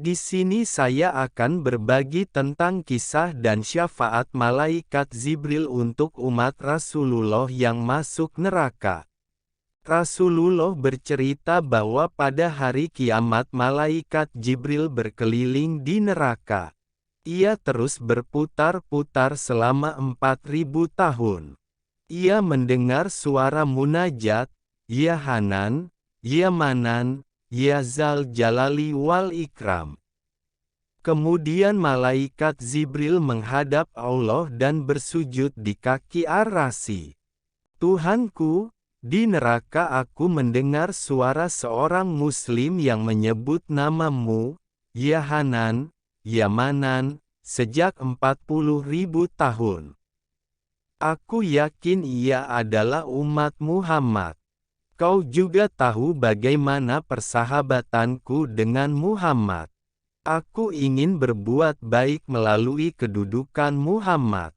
Di sini saya akan berbagi tentang kisah dan syafaat malaikat Jibril untuk umat Rasulullah yang masuk neraka. Rasulullah bercerita bahwa pada hari kiamat malaikat Jibril berkeliling di neraka. Ia terus berputar-putar selama 4.000 tahun. Ia mendengar suara munajat, "Ya Hanan, Ya Manan, Ya Zal Jalali wal Ikram." Kemudian malaikat Jibril menghadap Allah dan bersujud di kaki Ar-Rasy. "Tuhanku, di neraka aku mendengar suara seorang muslim yang menyebut namamu, Ya Hanan, Ya Manan, sejak 40.000 tahun. Aku yakin ia adalah umat Muhammad. Kau juga tahu bagaimana persahabatanku dengan Muhammad. Aku ingin berbuat baik melalui kedudukan Muhammad.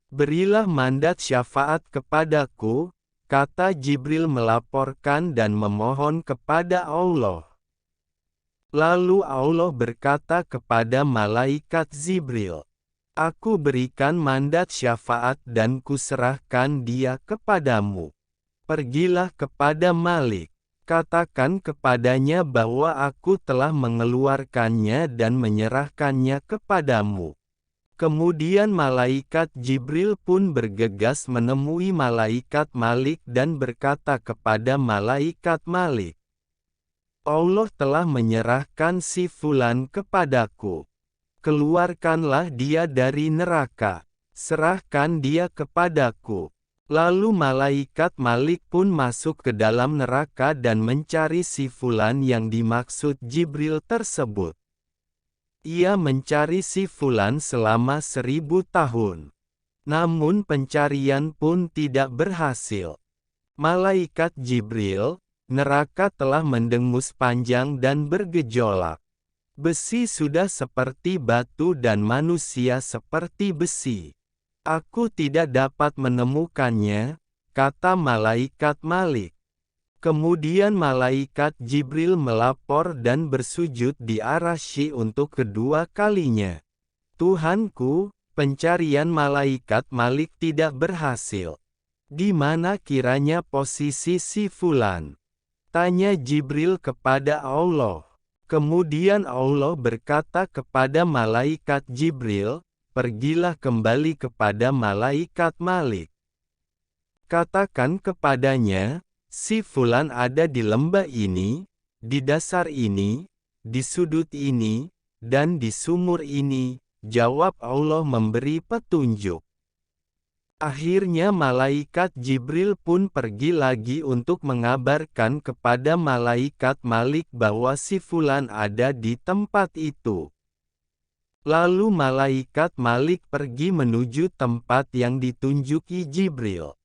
Berilah mandat syafaat kepadaku," kata Jibril melaporkan dan memohon kepada Allah. Lalu Allah berkata kepada malaikat Jibril, "Aku berikan mandat syafaat dan kuserahkan dia kepadamu. Pergilah kepada Malik, katakan kepadanya bahwa aku telah mengeluarkannya dan menyerahkannya kepadamu." Kemudian malaikat Jibril pun bergegas menemui malaikat Malik dan berkata kepada malaikat Malik, "Allah telah menyerahkan si Fulan kepadaku. Keluarkanlah dia dari neraka. Serahkan dia kepadaku." Lalu malaikat Malik pun masuk ke dalam neraka dan mencari si Fulan yang dimaksud Jibril tersebut. Ia mencari si Fulan selama 1.000 tahun. Namun pencarian pun tidak berhasil. Malaikat Jibril, neraka telah mendengus panjang dan bergejolak. Besi sudah seperti batu dan manusia seperti besi. "Aku tidak dapat menemukannya," kata malaikat Malik. Kemudian malaikat Jibril melapor dan bersujud di Ar-Rasy untuk kedua kalinya. "Tuhanku, pencarian malaikat Malik tidak berhasil. Di mana kiranya posisi si Fulan?" tanya Jibril kepada Allah. Kemudian Allah berkata kepada malaikat Jibril, "Pergilah kembali kepada malaikat Malik. Katakan kepadanya, si Fulan ada di lembah ini, di dasar ini, di sudut ini, dan di sumur ini." Jawab Allah memberi petunjuk. Akhirnya malaikat Jibril pun pergi lagi untuk mengabarkan kepada malaikat Malik bahwa si Fulan ada di tempat itu. Lalu malaikat Malik pergi menuju tempat yang ditunjuki Jibril.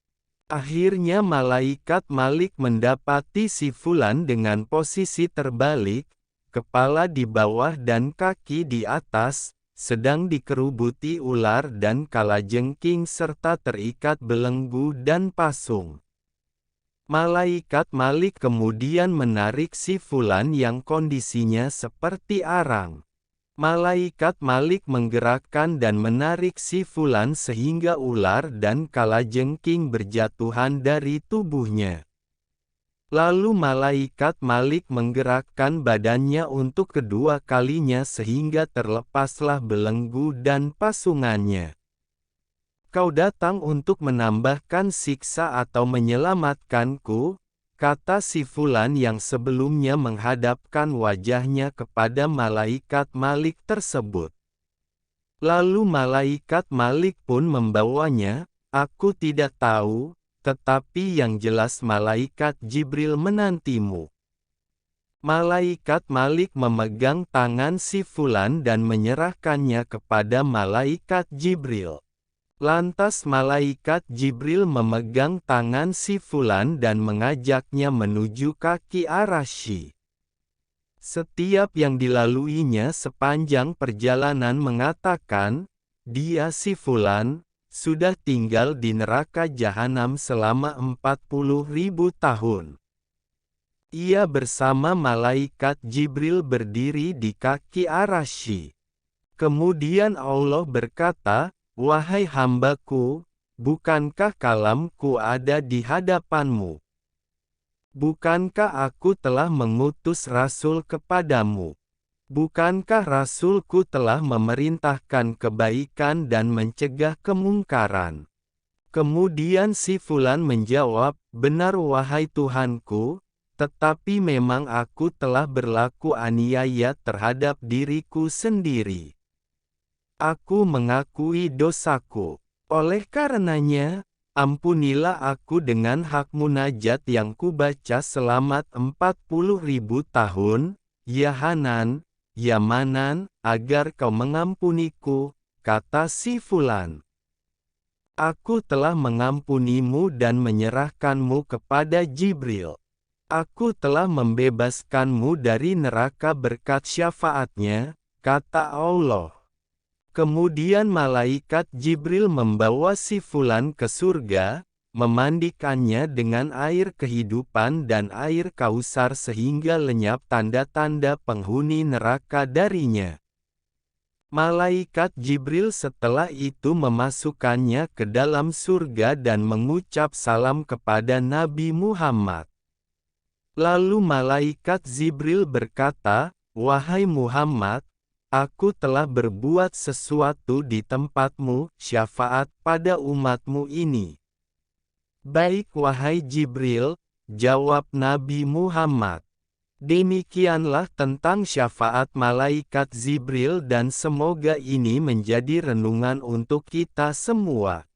Akhirnya malaikat Malik mendapati si Fulan dengan posisi terbalik, kepala di bawah dan kaki di atas, sedang dikerubuti ular dan kalajengking serta terikat belenggu dan pasung. Malaikat Malik kemudian menarik si Fulan yang kondisinya seperti arang. Malaikat Malik menggerakkan dan menarik si Fulan sehingga ular dan kalajengking berjatuhan dari tubuhnya. Lalu malaikat Malik menggerakkan badannya untuk kedua kalinya sehingga terlepaslah belenggu dan pasungannya. "Kau datang untuk menambahkan siksa atau menyelamatkanku?" kata si Fulan yang sebelumnya menghadapkan wajahnya kepada malaikat Malik tersebut. Lalu malaikat Malik pun membawanya, "Aku tidak tahu, tetapi yang jelas malaikat Jibril menantimu." Malaikat Malik memegang tangan si Fulan dan menyerahkannya kepada malaikat Jibril. Lantas malaikat Jibril memegang tangan si Fulan dan mengajaknya menuju kaki Ar-Rasy. Setiap yang dilaluinya sepanjang perjalanan mengatakan, "Dia si Fulan, sudah tinggal di neraka jahanam selama 40.000 tahun. Ia bersama malaikat Jibril berdiri di kaki Arasy. Kemudian Allah berkata, "Wahai hambaku, bukankah kalamku ada di hadapanmu? Bukankah aku telah mengutus Rasul kepadamu? Bukankah Rasulku telah memerintahkan kebaikan dan mencegah kemungkaran?" Kemudian si Fulan menjawab, "Benar wahai Tuhanku, tetapi memang aku telah berlaku aniaya terhadap diriku sendiri. Aku mengakui dosaku. Oleh karenanya, ampunilah aku dengan hak munajat yang kubaca selamat 40.000 tahun, ya Hanan, ya Manan, agar kau mengampuniku," kata si Fulan. "Aku telah mengampunimu dan menyerahkanmu kepada Jibril. Aku telah membebaskanmu dari neraka berkat syafaatnya," kata Allah. Kemudian malaikat Jibril membawa si Fulan ke surga, memandikannya dengan air kehidupan dan air kausar sehingga lenyap tanda-tanda penghuni neraka darinya. Malaikat Jibril setelah itu memasukkannya ke dalam surga dan mengucap salam kepada Nabi Muhammad. Lalu malaikat Jibril berkata, "Wahai Muhammad, aku telah berbuat sesuatu di tempatmu, syafaat pada umatmu ini." "Baik wahai Jibril," jawab Nabi Muhammad. Demikianlah tentang syafaat malaikat Jibril dan semoga ini menjadi renungan untuk kita semua.